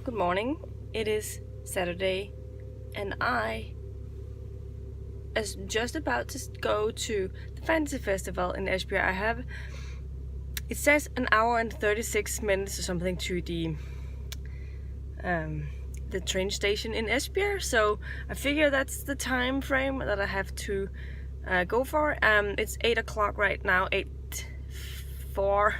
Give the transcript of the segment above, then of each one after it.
good morning. It is Saturday and I is just about to go to the Fantasy Festival in Esbjerg. It says an hour and 36 minutes or something to the train station in Esbjerg, so I figure that's the time frame that I have to go for. It's 8 o'clock right now, 4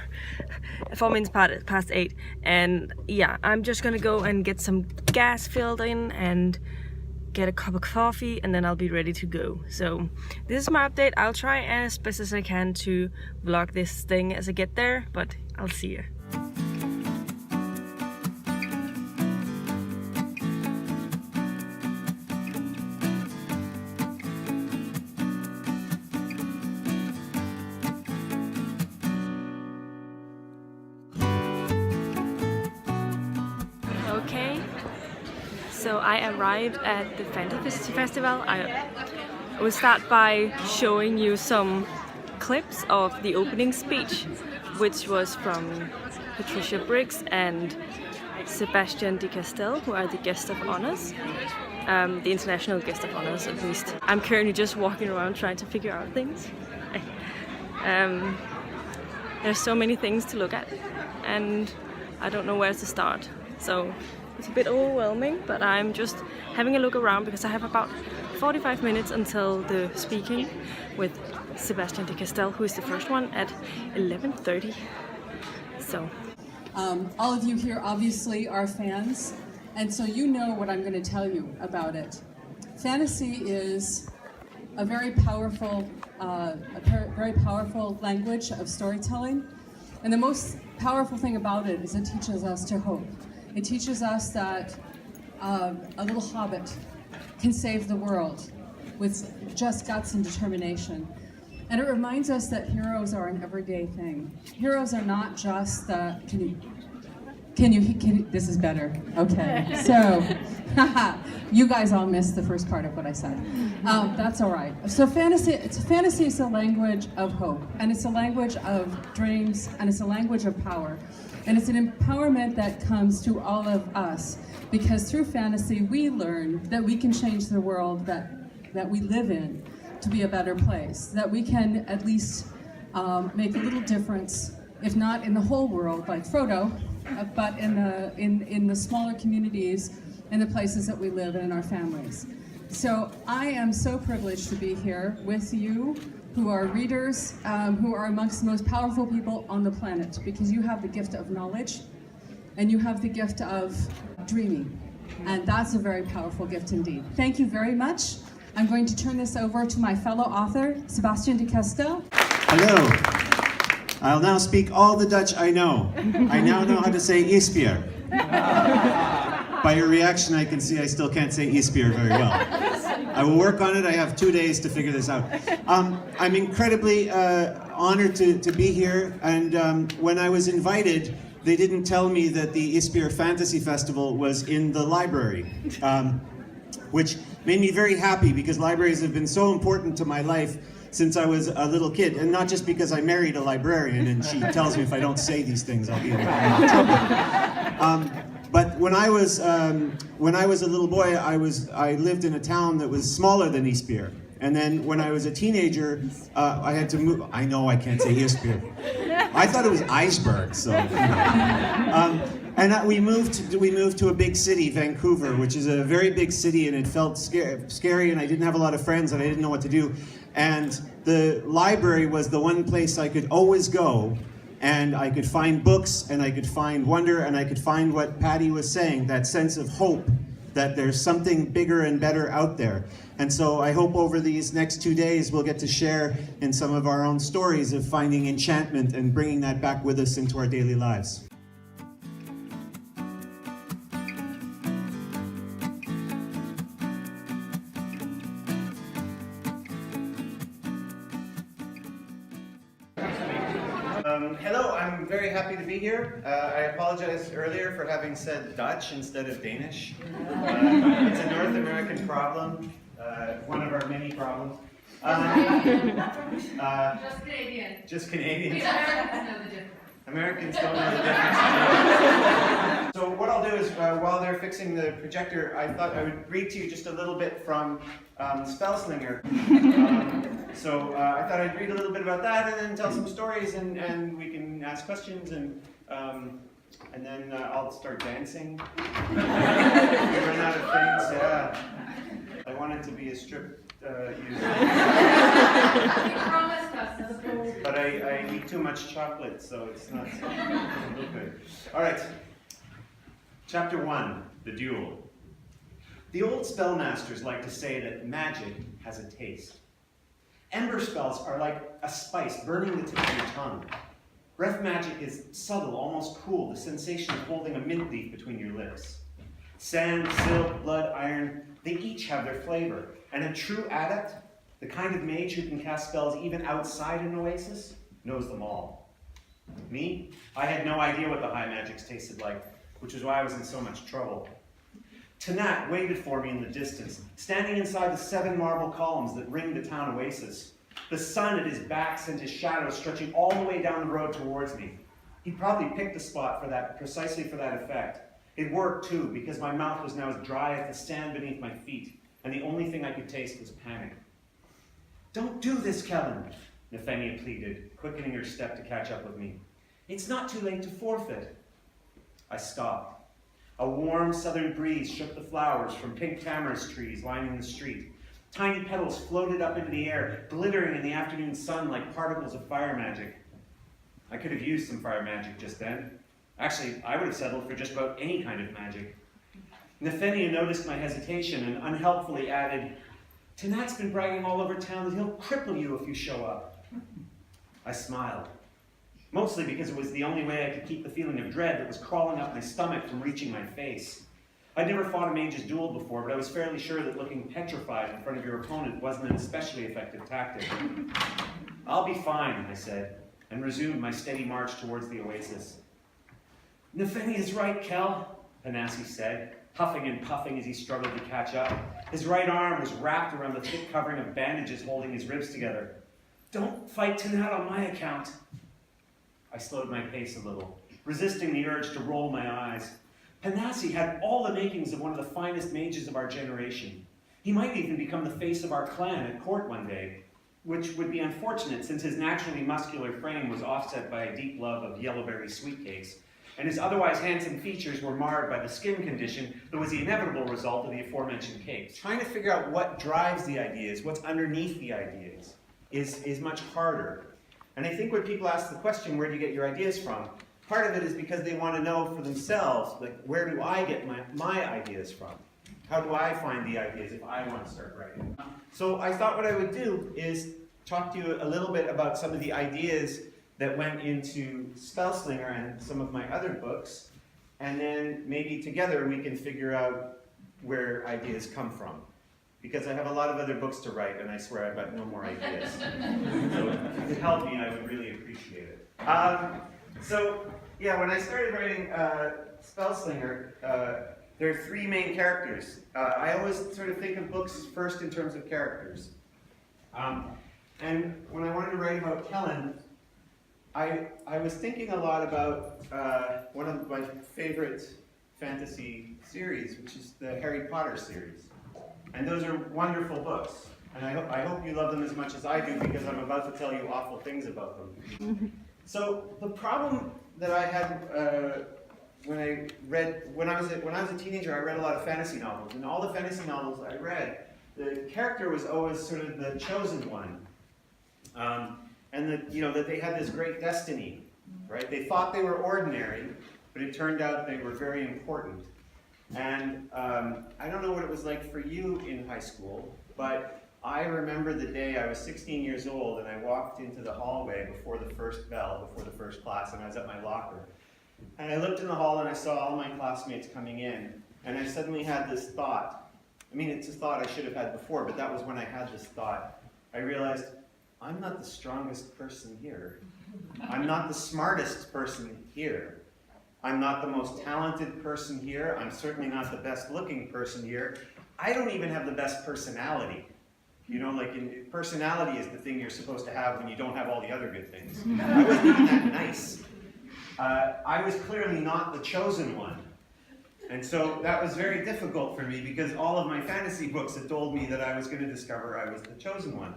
minutes past 8, and yeah, I'm just gonna go and get some gas filled in and get a cup of coffee, and then I'll be ready to go. So this is my update. I'll try as best as I can to vlog this thing as I get there, but I'll see you. Okay, so I arrived at the Fantasy Festival. I will start by showing you some clips of the opening speech, which was from Patricia, Briggs and Sebastian de Castell, who are the guest of honors, the international guest of honors at least. I'm currently just walking around trying to figure out things. There's so many things to look at and I don't know where to start. So it's a bit overwhelming, but I'm just having a look around because I have about 45 minutes until the speaking with Sebastian de Castell, who is the first one, at 11:30. So all of you here obviously are fans, and so you know what I'm going to tell you about it. Fantasy is a very powerful language of storytelling, and the most powerful thing about it is it teaches us to hope. It teaches us that a little hobbit can save the world with just guts and determination. And it reminds us that heroes are an everyday thing. Heroes are not just the, can you, this is better. Okay, so, you guys all missed the first part of what I said. That's all right. So fantasy is a language of hope, and it's a language of dreams, and it's a language of power. And it's an empowerment that comes to all of us, because through fantasy we learn that we can change the world that we live in to be a better place, that we can at least make a little difference, if not in the whole world like Frodo, but in the smaller communities, in the places that we live in our families. So I am so privileged to be here with you, who are readers, who are amongst the most powerful people on the planet, because you have the gift of knowledge and you have the gift of dreaming. And that's a very powerful gift indeed. Thank you very much. I'm going to turn this over to my fellow author, Sebastian de Castell. Hello. I'll now speak all the Dutch I know. I now know how to say Esbjerg. By your reaction, I can see I still can't say Esbjerg very well. I will work on it. I have 2 days to figure this out. I'm incredibly honored to be here, and when I was invited, they didn't tell me that the Esbjerg Fantasy Festival was in the library, which made me very happy, because libraries have been so important to my life since I was a little kid, and not just because I married a librarian and she tells me if I don't say these things I'll be in trouble. But when I was a little boy, I lived in a town that was smaller than Esbjerg. And then when I was a teenager, I had to move. I know I can't say Esbjerg. I thought it was Esbjerg. So. And we moved to a big city, Vancouver, which is a very big city, and it felt scary, and I didn't have a lot of friends, and I didn't know what to do. And the library was the one place I could always go, and I could find books, and I could find wonder, and I could find what Patty was saying, that sense of hope, that there's something bigger and better out there. And so I hope over these next 2 days we'll get to share in some of our own stories of finding enchantment and bringing that back with us into our daily lives. Hello, I'm very happy to be here. I apologized earlier for having said Dutch instead of Danish. It's a North American problem, one of our many problems. Just Canadian. Just Canadian. We Americans know the difference. Americans don't know the difference. So what I'll do is, while they're fixing the projector, I thought I would read to you just a little bit from Spellslinger. I thought I'd read a little bit about that and then tell some stories, and we can ask questions, and then I'll start dancing. We run out of things. Yeah. I wanted to be a strip user. But I eat too much chocolate, so it's not so good. All right. Chapter 1, The Duel. The old spellmasters like to say that magic has a taste. Ember spells are like a spice burning the tip of your tongue. Breath magic is subtle, almost cool, the sensation of holding a mint leaf between your lips. Sand, silk, blood, iron, they each have their flavor. And a true adept, the kind of mage who can cast spells even outside an oasis, knows them all. Me? I had no idea what the high magics tasted like, which is why I was in so much trouble. Tanat waited for me in the distance, standing inside the 7 marble columns that ring the town oasis. The sun at his back sent his shadow stretching all the way down the road towards me. He probably picked the spot for that, precisely for that effect. It worked too, because my mouth was now as dry as the sand beneath my feet, and the only thing I could taste was panic. "Don't do this, Kellen," Nefenia pleaded, quickening her step to catch up with me. "It's not too late to forfeit." I stopped. A warm southern breeze shook the flowers from pink tamarisk trees lining the street. Tiny petals floated up into the air, glittering in the afternoon sun like particles of fire magic. I could have used some fire magic just then. Actually, I would have settled for just about any kind of magic. Nefenia noticed my hesitation and unhelpfully added, "Tanat's been bragging all over town that he'll cripple you if you show up." I smiled, mostly because it was the only way I could keep the feeling of dread that was crawling up my stomach from reaching my face. I'd never fought a mage's duel before, but I was fairly sure that looking petrified in front of your opponent wasn't an especially effective tactic. "I'll be fine," I said, and resumed my steady march towards the oasis. "Nefenia's right, Kel," Panassi said, huffing and puffing as he struggled to catch up. His right arm was wrapped around the thick covering of bandages holding his ribs together. "Don't fight Tanat on my account." I slowed my pace a little, resisting the urge to roll my eyes. Panassi had all the makings of one of the finest mages of our generation. He might even become the face of our clan at court one day, which would be unfortunate since his naturally muscular frame was offset by a deep love of yellowberry sweetcakes, and his otherwise handsome features were marred by the skin condition that was the inevitable result of the aforementioned cakes. Trying to figure out what drives the ideas, what's underneath the ideas, is much harder. And I think when people ask the question, where do you get your ideas from? Part of it is because they want to know for themselves, like, where do I get my ideas from? How do I find the ideas if I want to start writing? So I thought what I would do is talk to you a little bit about some of the ideas that went into Spellslinger and some of my other books, and then maybe together we can figure out where ideas come from. Because I have a lot of other books to write, and I swear I've got no more ideas. So if you could help me, I would really appreciate it. When I started writing Spellslinger, there are 3 main characters. I always sort of think of books first in terms of characters. And when I wanted to write about Kellen, I was thinking a lot about one of my favorite fantasy series, which is the Harry Potter series. And those are wonderful books. And I hope you love them as much as I do, because I'm about to tell you awful things about them. So the problem that I had when I was a teenager, I read a lot of fantasy novels, and all the fantasy novels I read, the character was always sort of the chosen one, and that they had this great destiny, right? They thought they were ordinary, but it turned out they were very important. And I don't know what it was like for you in high school, but I remember the day I was 16 years old and I walked into the hallway before the first bell, before the first class, and I was at my locker. And I looked in the hall and I saw all my classmates coming in, and I suddenly had this thought. I mean, it's a thought I should have had before, but that was when I had this thought. I realized, I'm not the strongest person here. I'm not the smartest person here. I'm not the most talented person here. I'm certainly not the best looking person here. I don't even have the best personality. Personality is the thing you're supposed to have when you don't have all the other good things. I wasn't even that nice. I was clearly not the chosen one. And so that was very difficult for me because all of my fantasy books had told me that I was going to discover I was the chosen one.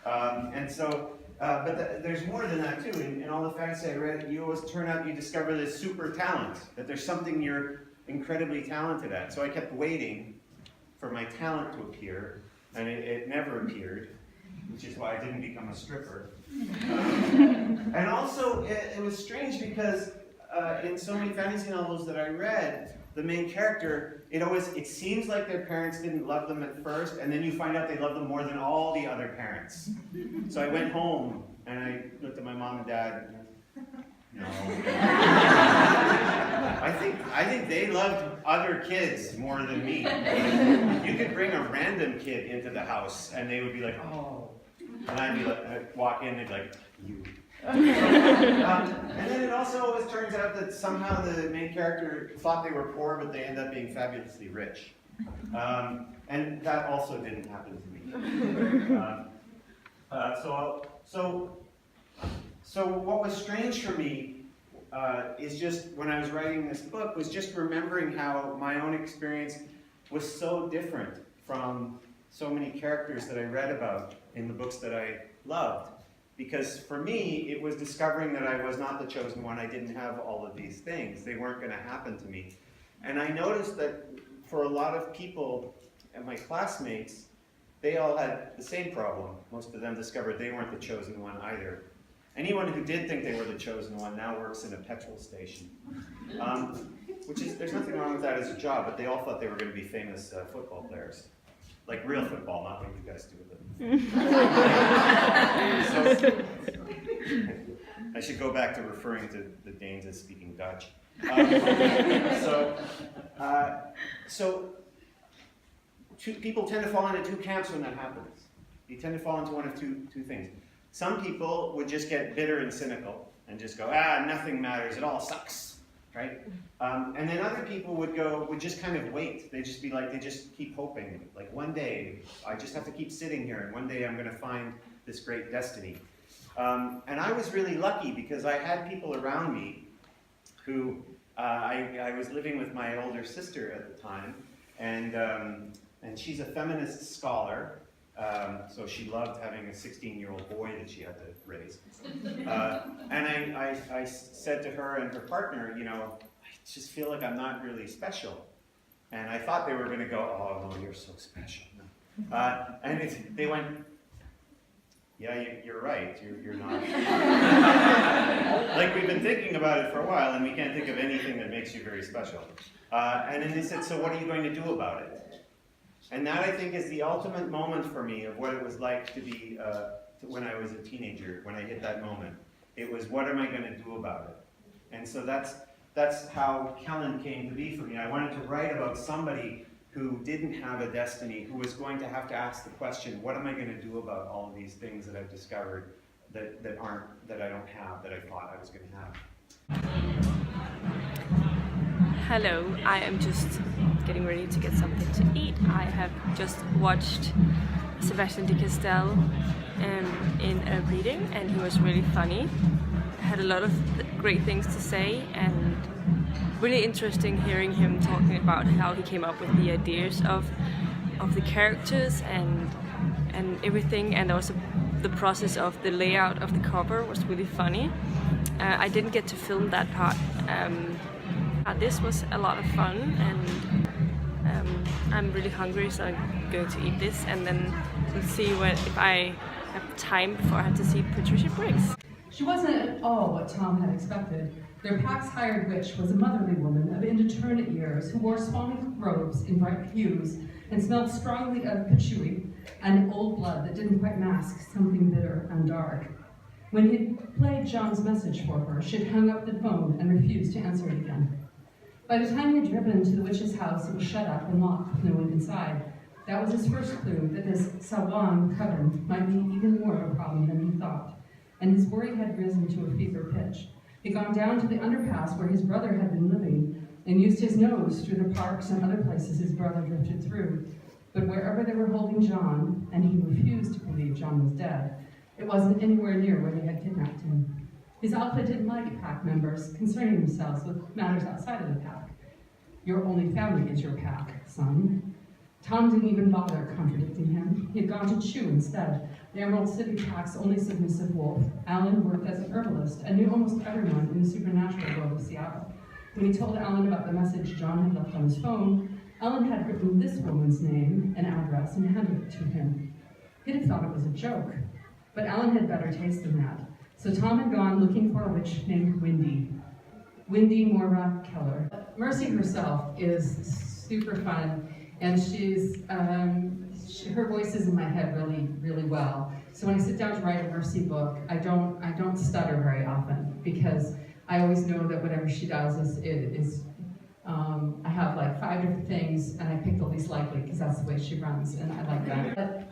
But there's more than that too. In all the fantasy I read, you always turn out, you discover this super talent, that there's something you're incredibly talented at. So I kept waiting for my talent to appear, and it never appeared, which is why I didn't become a stripper. And also, it was strange because in so many fantasy novels that I read, the main character, it seems like their parents didn't love them at first, and then you find out they love them more than all the other parents. So I went home, and I looked at my mom and dad, and no. I think they loved other kids more than me. You could bring a random kid into the house, and they would be like, oh. And I'd walk in, and they'd be like, you. And then it also always turns out that somehow the main character thought they were poor, but they end up being fabulously rich. And that also didn't happen to me. So what was strange for me is just when I was writing this book was just remembering how my own experience was so different from so many characters that I read about in the books that I loved. Because for me, it was discovering that I was not the chosen one. I didn't have all of these things. They weren't going to happen to me. And I noticed that for a lot of people and my classmates, they all had the same problem. Most of them discovered they weren't the chosen one either. Anyone who did think they were the chosen one now works in a petrol station. There's nothing wrong with that as a job, but they all thought they were going to be famous football players. Like real football, not what you guys do with it. I should go back to referring to the Danes as speaking Dutch. People tend to fall into two camps when that happens. You tend to fall into one of two things. Some people would just get bitter and cynical and just go, nothing matters, it all sucks, right? And then other people would just kind of wait. They'd just be like, they just keep hoping. Like one day, I just have to keep sitting here, and one day I'm going to find this great destiny. And I was really lucky because I had people around me who, I was living with my older sister at the time, and she's a feminist scholar. So she loved having a 16-year-old boy that she had to raise. And I said to her and her partner, I just feel like I'm not really special. And I thought they were going to go, oh, no, you're so special. And they went, yeah, you're right, you're not. Like we've been thinking about it for a while, and we can't think of anything that makes you very special. And then they said, so what are you going to do about it? And that, I think, is the ultimate moment for me of what it was like to be, when I was a teenager, when I hit that moment. It was, what am I going to do about it? And so that's how Kellen came to be for me. I wanted to write about somebody who didn't have a destiny, who was going to have to ask the question, what am I going to do about all of these things that I've discovered that I don't have, that I thought I was going to have? Hello, I am just getting ready to get something to eat. I have just watched Sebastian de Castell in a reading, and he was really funny. Had a lot of great things to say, and really interesting hearing him talking about how he came up with the ideas of the characters and everything, and also the process of the layout of the cover was really funny. I didn't get to film that part. This was a lot of fun, and I'm really hungry, so I'm going to eat this, and then we'll see if I have time before I have to see Patricia Briggs. She wasn't at all what Tom had expected. Their Pax hired witch was a motherly woman of indeterminate years who wore swanning robes in bright hues and smelled strongly of patchouli and old blood that didn't quite mask something bitter and dark. When he played John's message for her, she'd hung up the phone and refused to answer it again. By the time he had driven to the witch's house, it was shut up and locked with no one inside. That was his first clue that this Sawan coven might be even more of a problem than he thought, and his worry had risen to a fever pitch. He'd gone down to the underpass where his brother had been living and used his nose through the parks and other places his brother drifted through. But wherever they were holding John, and he refused to believe John was dead, it wasn't anywhere near where they had kidnapped him. His alpha didn't like pack members concerning themselves with matters outside of the pack. Your only family is your pack, son. Tom didn't even bother contradicting him. He had gone to Chew instead, the Emerald City Pack's only submissive wolf. Alan worked as an herbalist and knew almost everyone in the supernatural world of Seattle. When he told Alan about the message John had left on his phone, Alan had written this woman's name and address and handed it to him. He'd have thought it was a joke, but Alan had better taste than that. So Tom had gone looking for a witch named Wendy Mora Keller. Mercy herself is super fun, and her voice is in my head really well. So when I sit down to write a Mercy book, I don't stutter very often, because I always know that whatever she does is I have like 5 different things, and I pick the least likely because that's the way she runs, and I like that. But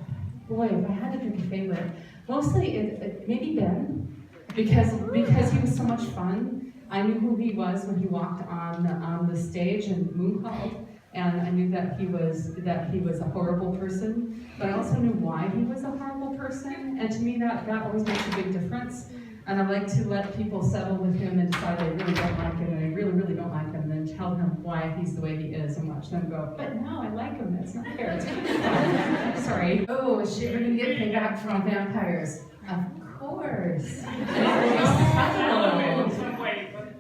boy, if I had to pick a favorite, mostly maybe Ben, because he was so much fun. I knew who he was when he walked on the stage and moon called, and I knew that he was a horrible person, but I also knew why he was a horrible person, and to me that always makes a big difference. And I like to let people settle with him and decide they really don't like him, and they really don't like him, and then tell him why he's the way he is, and watch them go, but no, I like him, that's not fair, it's kind of fun. Sorry. Oh, is she ever gonna get payback from vampires? Of course.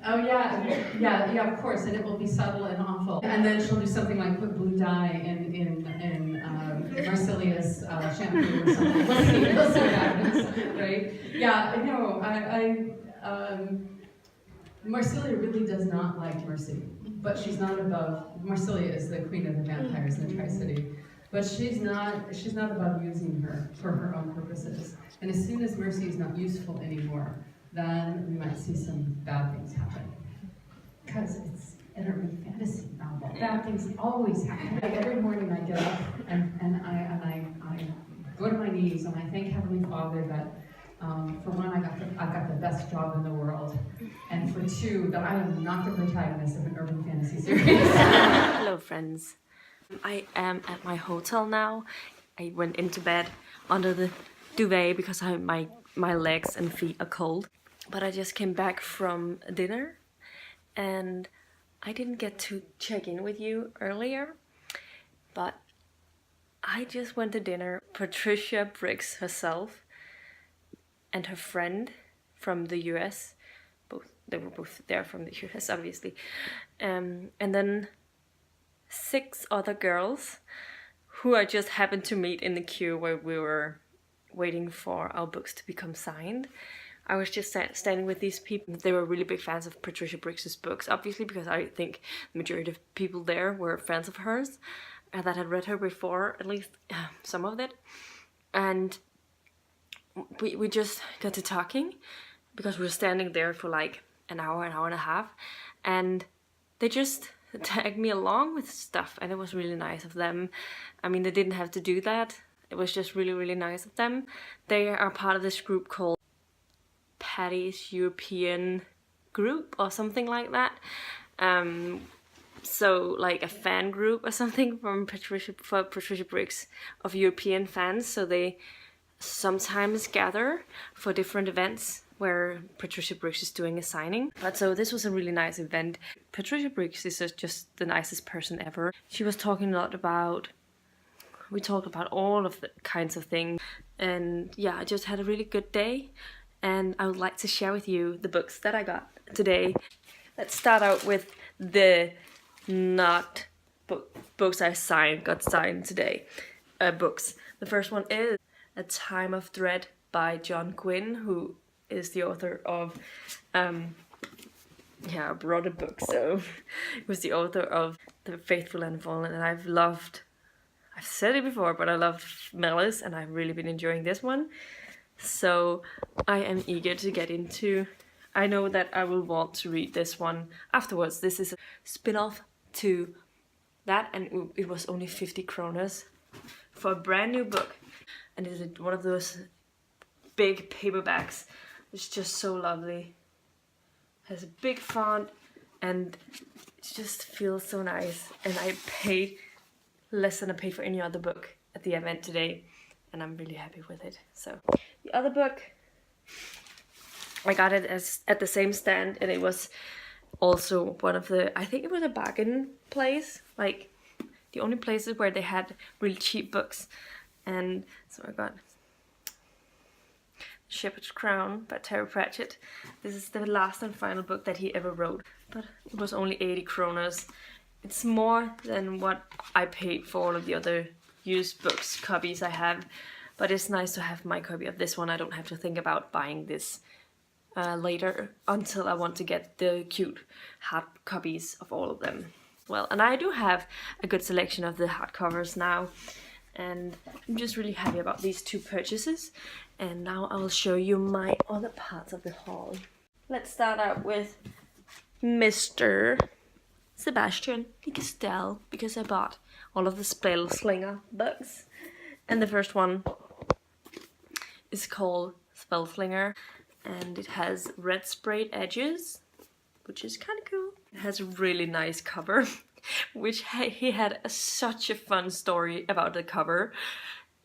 Oh yeah, of course, and it will be subtle and awful. And then she'll do something like put blue dye in Marsilia's shampoo or something. We'll see what happens, right? Yeah, I know. Marsilia really does not like Mercy, but she's not above. Marsilia is the queen of the vampires in the Tri-City, but she's not above using her for her own purposes. And as soon as Mercy is not useful anymore, then we might see some bad things happen. Because it's an urban fantasy novel. Bad things always happen. Like every morning I get up and I go to my knees and I thank Heavenly Father that for one, I got the best job in the world, and for two, that I am not the protagonist of an urban fantasy series. Hello friends. I am at my hotel now. I went into bed under the duvet because my legs and feet are cold. But I just came back from dinner and I didn't get to check in with you earlier, but I just went to dinner. Patricia Briggs herself and her friend from the US, they were both there from the US obviously, and then 6 other girls who I just happened to meet in the queue where we were waiting for our books to become signed. I was just standing with these people. They were really big fans of Patricia Briggs's books, obviously, because I think the majority of people there were fans of hers that had read her before, at least some of it. And we just got to talking because we were standing there for like an hour and a half, and they just tagged me along with stuff, and it was really nice of them. I mean, they didn't have to do that. It was just really nice of them. They are part of this group called Patty's European Group or something like that. So like a fan group or something for Patricia Briggs of European fans. So they sometimes gather for different events where Patricia Briggs is doing a signing. But so this was a really nice event. Patricia Briggs is just the nicest person ever. She was talking a lot about, we talked about all of the kinds of things. And yeah, I just had a really good day. And I would like to share with you the books that I got today. Let's start out with the not books I got signed today. Books. The first one is A Time of Dread by John Gwynne, who is the author of I brought a book, so he was the author of The Faithful and Fallen, and I've said it before, but I love Malice, and I've really been enjoying this one. So I am eager to get into. I know that I will want to read this one afterwards. This is a spin-off to that, and it was only 50 kroners for a brand new book. And it is one of those big paperbacks. It's just so lovely. Has a big font and it just feels so nice. And I paid less than I paid for any other book at the event today, and I'm really happy with it. So the other book I got it at the same stand, and it was also one of the, I think it was a bargain place, like the only places where they had really cheap books. And so I got Shepherd's Crown by Terry Pratchett. This is the last and final book that he ever wrote, but it was only 80 kroners. It's more than what I paid for all of the other used books copies I have, but it's nice to have my copy of this one. I don't have to think about buying this later until I want to get the cute hard copies of all of them. Well, and I do have a good selection of the hardcovers now, and I'm just really happy about these two purchases. And now I'll show you my other parts of the haul. Let's start out with Mr. Sebastian Castell, because I bought all of the Spell Slinger books. And the first one is called Spell Slinger, and it has red sprayed edges, which is kind of cool. It has a really nice cover, which he had such a fun story about the cover.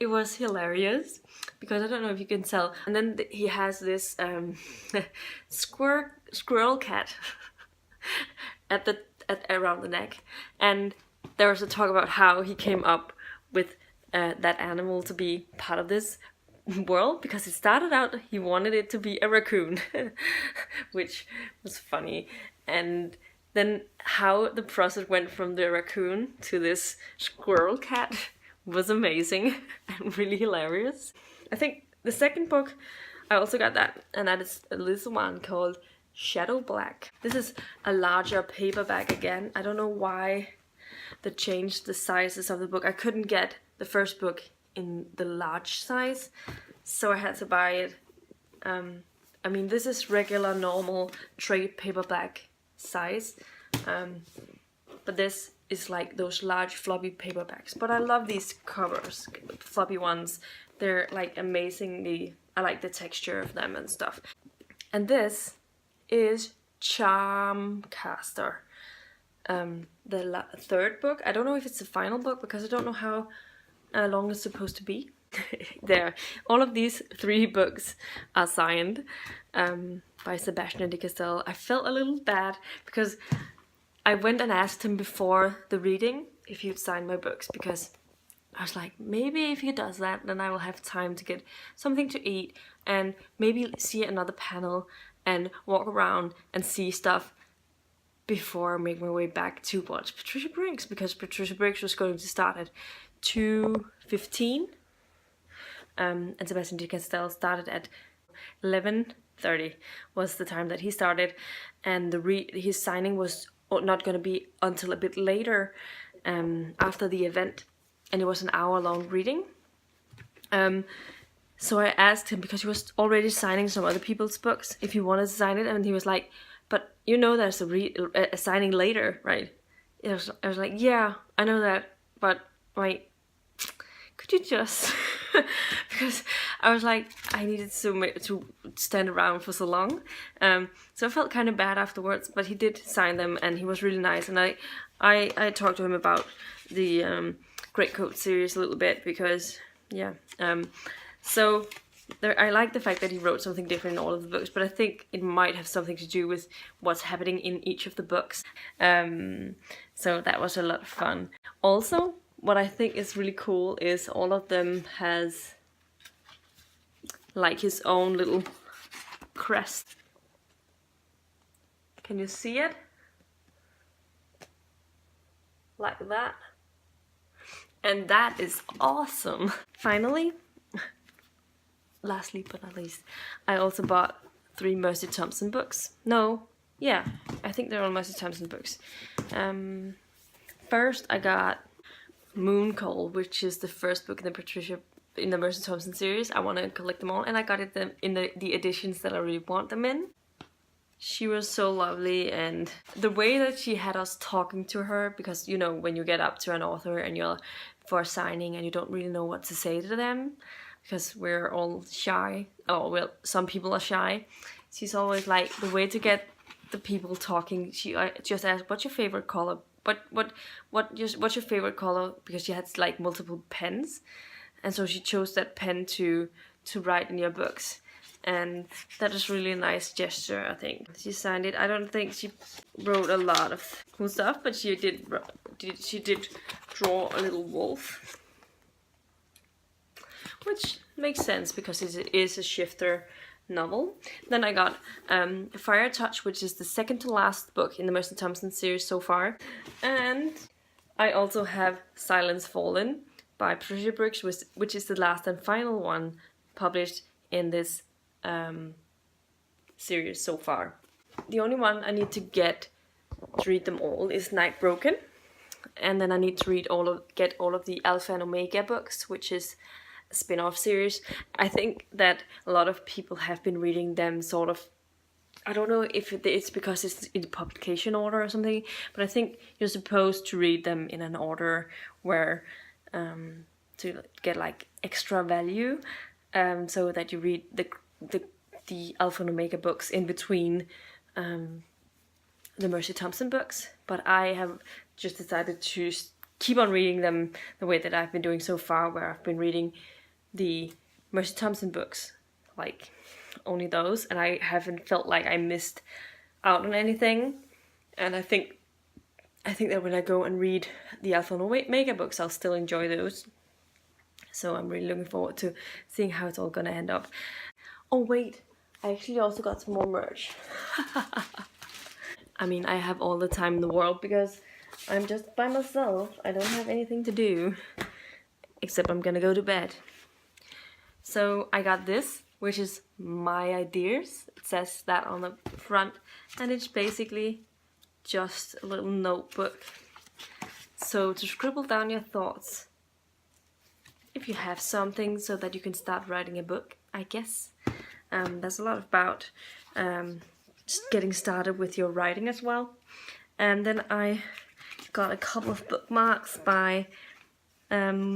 It was hilarious, because I don't know if you can tell. And then he has this squirrel cat around the neck, and there was a talk about how he came up with that animal to be part of this world, because it started out he wanted it to be a raccoon, which was funny, and then how the process went from the raccoon to this squirrel cat was amazing and really hilarious. I think the second book, I also got that, and that is a little one called Shadow Black. This is a larger paperback again. I don't know why they changed the sizes of the book. I couldn't get the first book in the large size, so I had to buy it. I mean, this is regular, normal trade paperback size, but this is like those large floppy paperbacks. But I love these covers, floppy ones. They're like amazingly, I like the texture of them and stuff. And this is Charmcaster, the third book. I don't know if it's the final book, because I don't know how long it's supposed to be. There, all of these 3 books are signed by Sebastian Castell. I felt a little bad, because I went and asked him before the reading if he'd sign my books, because I was like, maybe if he does that, then I will have time to get something to eat and maybe see another panel and walk around and see stuff before I make my way back to watch Patricia Briggs, because Patricia Briggs was going to start at 2:15, and Sebastian Castell started at 11:30 was the time that he started, and his signing was not going to be until a bit later, after the event, and it was an hour-long reading. So I asked him, because he was already signing some other people's books, if he wanted to sign it, and he was like, but you know there's a signing later, right? I was like, yeah, I know that, but wait, could you just... because I was like, I needed to stand around for so long, so I felt kind of bad afterwards, but he did sign them, and he was really nice. And I talked to him about the Greatcoat series a little bit, because yeah, so I like the fact that he wrote something different in all of the books, but I think it might have something to do with what's happening in each of the books. So that was a lot of fun. Also, what I think is really cool is all of them has like his own little crest. Can you see it? Like that. And that is awesome. Finally, lastly but not least, I also bought 3 Mercy Thompson books. No, yeah, I think they're all Mercy Thompson books. First I got Mooncall, which is the first book in the Mercy Thompson series. I want to collect them all, and I got it in the editions that I really want them in. She was so lovely, and the way that she had us talking to her, because you know when you get up to an author and you're for a signing and you don't really know what to say to them, because we're all shy. Oh well, some people are shy. She's always like, the way to get the people talking, she just asked, what's your favorite color? What's your favorite color? Because she had like multiple pens, and so she chose that pen to write in your books. and that is really a nice gesture, I think. She signed it. I don't think she wrote a lot of cool stuff, but she did draw a little wolf, which makes sense because it is a shifter novel. Then I got Fire Touch, which is the second to last book in the Mercy Thompson series so far. And I also have Silence Fallen by Patricia Briggs, which is the last and final one published in this series so far. The only one I need to get to read them all is Night Broken, and then I need to get all of the Alpha and Omega books, which is a spin-off series. I think that a lot of people have been reading them sort of, I don't know if it's because it's in publication order or something, but I think you're supposed to read them in an order where to get like extra value, so that you read the Alpha and Omega books in between the Mercy Thompson books. But I have just decided to keep on reading them the way that I've been doing so far, where I've been reading the Mercy Thompson books, like only those, and I haven't felt like I missed out on anything. And I think that when I go and read the Alpha and Omega books, I'll still enjoy those. So I'm really looking forward to seeing how it's all gonna end up. Oh wait, I actually also got some more merch. I mean, I have all the time in the world because I'm just by myself. I don't have anything to do, except I'm gonna go to bed. So I got this, which is my ideas. It says that on the front, and it's basically just a little notebook. So to scribble down your thoughts, if you have something, so that you can start writing a book, I guess. There's a lot about just getting started with your writing as well. And then I got a couple of bookmarks by a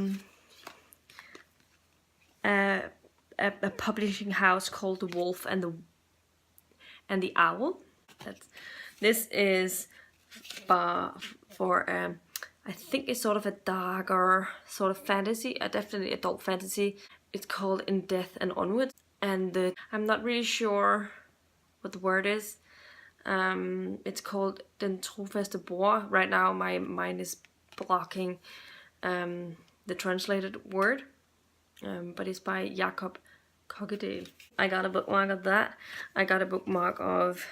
publishing house called The Wolf and the Owl. This is for I think it's sort of a darker sort of fantasy, definitely adult fantasy. It's called In Death and Onwards, and I'm not really sure what the word is. It's called Den Trofaste Bror. Right now my mind is blocking the translated word, but it's by Jacob Cogedale. I got a bookmark of that. I got a bookmark of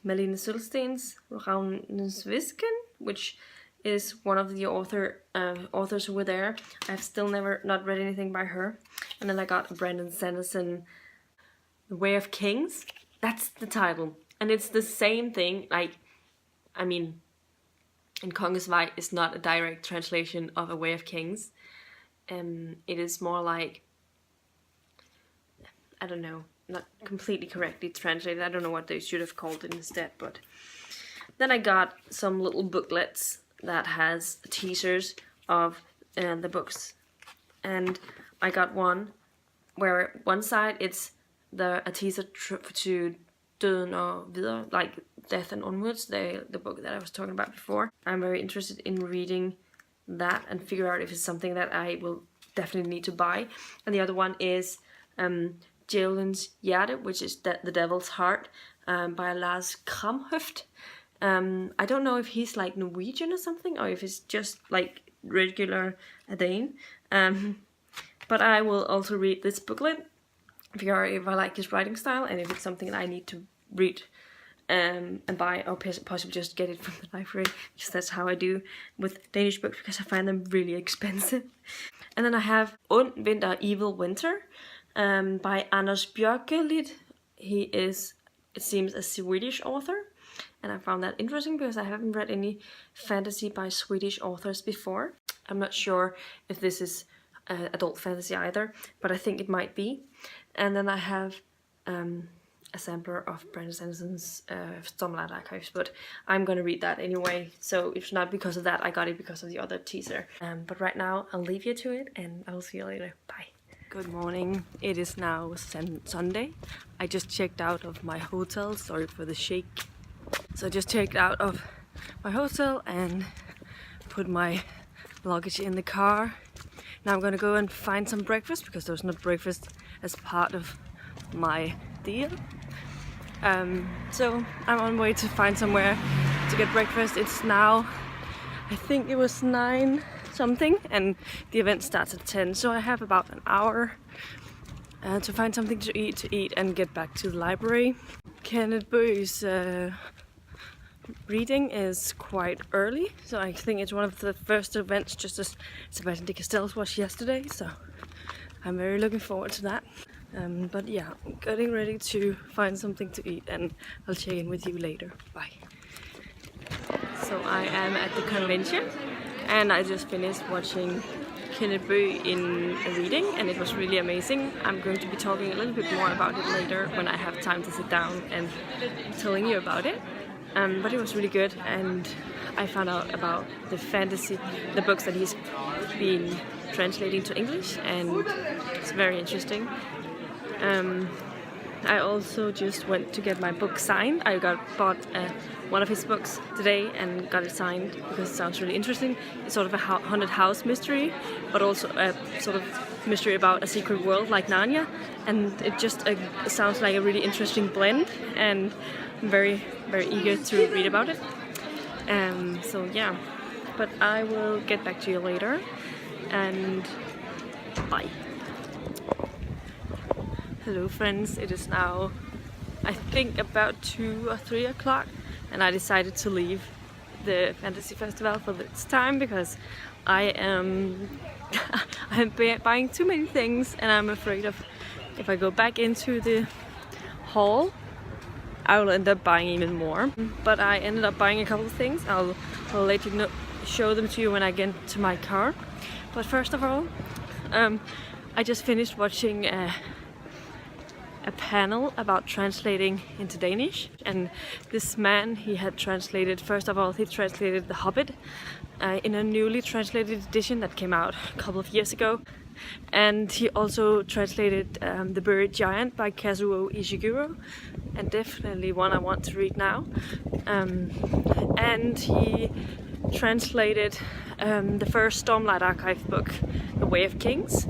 Malene Sølstein's Ravnsvisken, which is one of the authors who were there. I've still not read anything by her. And then I got Brandon Sanderson, The Way of Kings. That's the title. And it's the same thing. Like, I mean, in Kongens Vej is not a direct translation of A Way of Kings. It is more like, I don't know, not completely correctly translated. I don't know what they should have called it instead, but then I got some little booklets that has teasers of the books, and I got one where one side it's a teaser to Døden og Videre, like Death and Onwards, the book that I was talking about before. I'm very interested in reading that and figure out if it's something that I will definitely need to buy. And the other one is Djævelens Hjerte, which is The Devil's Heart, by Lars Kramhøft. I don't know if he's like Norwegian or something, or if it's just like regular Dane. But I will also read this booklet, figure out if I like his writing style and if it's something that I need to read and buy, or possibly just get it from the library, because that's how I do with Danish books, because I find them really expensive. And then I have Und Winter, Evil Winter by Anders Björkelid. He is, it seems, a Swedish author, and I found that interesting because I haven't read any fantasy by Swedish authors before. I'm not sure if this is adult fantasy either, but I think it might be. And then I have a sampler of Brandon Sanderson's Stormlight Archives, but I'm gonna read that anyway, so it's not because of that, I got it because of the other teaser. But right now I'll leave you to it, and I'll see you later. Bye. Good morning. It is now Sunday. I just checked out of my hotel. Sorry for the shake. So I just checked out of my hotel and put my luggage in the car. Now I'm gonna go and find some breakfast, because there's no breakfast as part of my deal. So I'm on my way to find somewhere to get breakfast. It's now, I think it was 9 something, and the event starts at 10, so I have about an hour to find something to eat and get back to the library. Kenneth Bøge's reading is quite early, so I think it's one of the first events, just as Sebastian Castell's was yesterday, so I'm very looking forward to that. But yeah, I'm getting ready to find something to eat, and I'll check in with you later. Bye. So I am at the convention, and I just finished watching Kenneth Bøge in a reading, and it was really amazing. I'm going to be talking a little bit more about it later when I have time to sit down and telling you about it. But it was really good, and I found out about the books that he's been translating to English, and it's very interesting. I also just went to get my book signed. I bought one of his books today and got it signed because it sounds really interesting. It's sort of a haunted house mystery, but also a sort of mystery about a secret world like Narnia, and it just sounds like a really interesting blend, and I'm very, very eager to read about it. So yeah, but I will get back to you later, and bye. Hello friends, it is now I think about 2 or 3 o'clock, and I decided to leave the fantasy festival for this time because I'm buying too many things, and I'm afraid of if I go back into the hall I will end up buying even more. But I ended up buying a couple of things. I'll let you know, show them to you when I get to my car. But first of all, I just finished watching a panel about translating into Danish, and this man, he had translated, first of all he translated The Hobbit in a newly translated edition that came out a couple of years ago, and he also translated The Buried Giant by Kazuo Ishiguro, and definitely one I want to read now. And he translated the first Stormlight Archive book, The Way of Kings.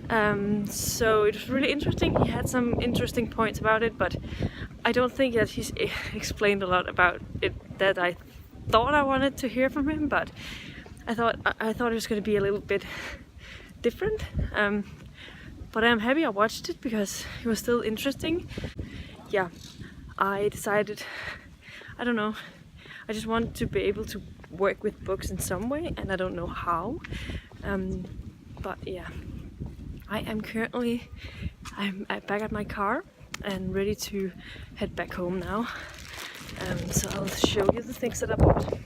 So it was really interesting. He had some interesting points about it, but I don't think that he's explained a lot about it that I thought I wanted to hear from him, but I thought it was going to be a little bit different. But I'm happy I watched it because it was still interesting. Yeah, I decided, I don't know, I just want to be able to work with books in some way, and I don't know how. But yeah, I am currently, I'm back at my car and ready to head back home now. So I'll show you the things that I bought.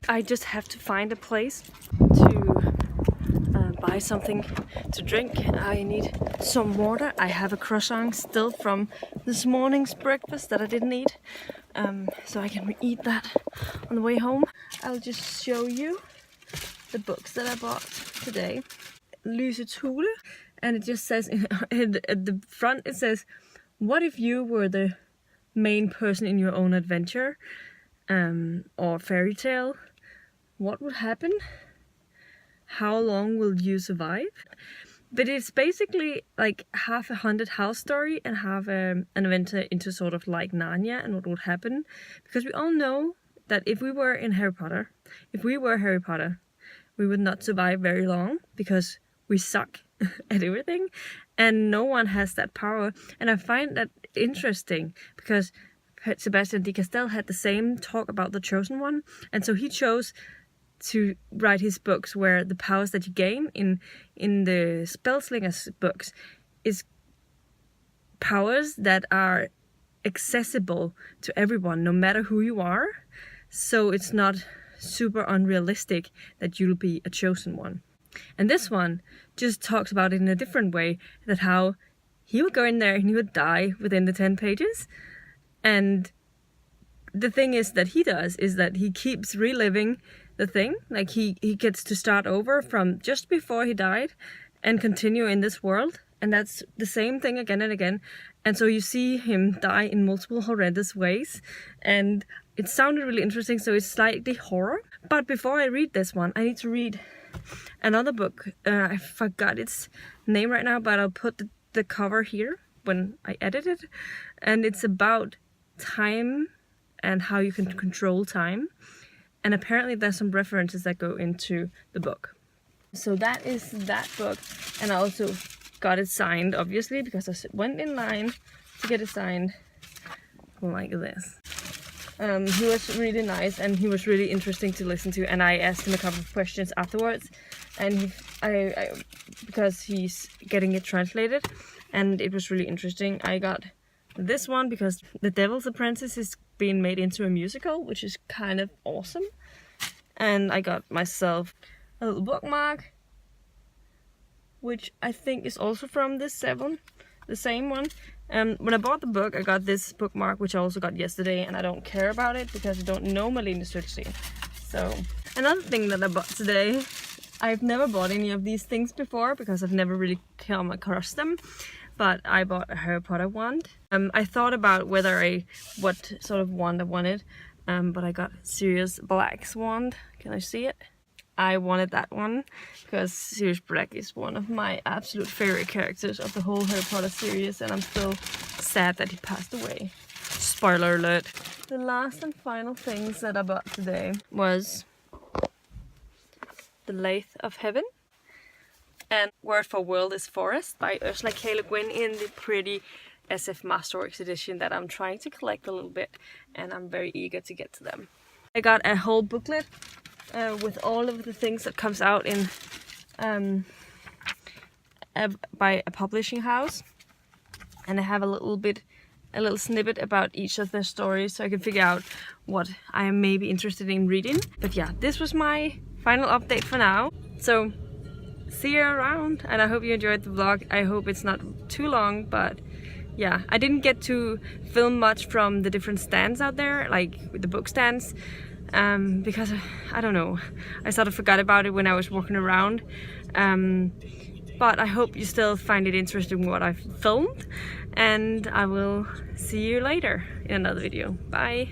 I just have to find a place to buy something to drink. I need some water. I have a croissant still from this morning's breakfast that I didn't eat, so I can eat that on the way home. I'll just show you the books that I bought today. Lysets Hule, and it just says at the front, it says, what if you were the main person in your own adventure or fairy tale? What would happen? How long will you survive? But it's basically like half a haunted house story and half an adventure into sort of like Narnia and what would happen. Because we all know that if we were Harry Potter, we would not survive very long because we suck at everything and no one has that power. And I find that interesting because Sebastian Castell had the same talk about the Chosen One, and so he chose to write his books where the powers that you gain in the Spellslinger's books is powers that are accessible to everyone, no matter who you are. So it's not super unrealistic that you'll be a chosen one. And this one just talks about it in a different way, that how he would go in there and he would die within the 10 pages. And the thing is that he does is that he keeps reliving the thing, like he gets to start over from just before he died and continue in this world, and that's the same thing again and again. And so you see him die in multiple horrendous ways, and it sounded really interesting, so it's slightly horror. But before I read this one, I need to read another book. I forgot its name right now, but I'll put the cover here when I edited, and it's about time and how you can control time. And apparently there's some references that go into the book. So that is that book, and I also got it signed, obviously, because I went in line to get it signed like this. He was really nice, and he was really interesting to listen to, and I asked him a couple of questions afterwards, and because he's getting it translated, and it was really interesting. I got this one because The Devil's Apprentice is being made into a musical, which is kind of awesome. And I got myself a little bookmark, which I think is also from this the same one. When I bought the book, I got this bookmark, which I also got yesterday, and I don't care about it because I don't know Malene Søtzi. So, another thing that I bought today, I've never bought any of these things before because I've never really come across them, but I bought a Harry Potter wand. I thought about what sort of wand I wanted, but I got Sirius Black's wand. Can I see it? I wanted that one because Sirius Black is one of my absolute favorite characters of the whole Harry Potter series, and I'm still sad that he passed away. Spoiler alert. The last and final things that I bought today was The Lathe of Heaven and Word for World is Forest by Ursula K. Le Guin in the pretty SF Masterworks edition that I'm trying to collect a little bit, and I'm very eager to get to them. I got a whole booklet with all of the things that comes out in by a publishing house, and I have a little snippet about each of their stories, so I can figure out what I am maybe interested in reading. But yeah, this was my final update for now. So see you around, and I hope you enjoyed the vlog. I hope it's not too long, but yeah, I didn't get to film much from the different stands out there, like with the book stands, because I don't know, I sort of forgot about it when I was walking around. But I hope you still find it interesting what I've filmed, and I will see you later in another video. Bye!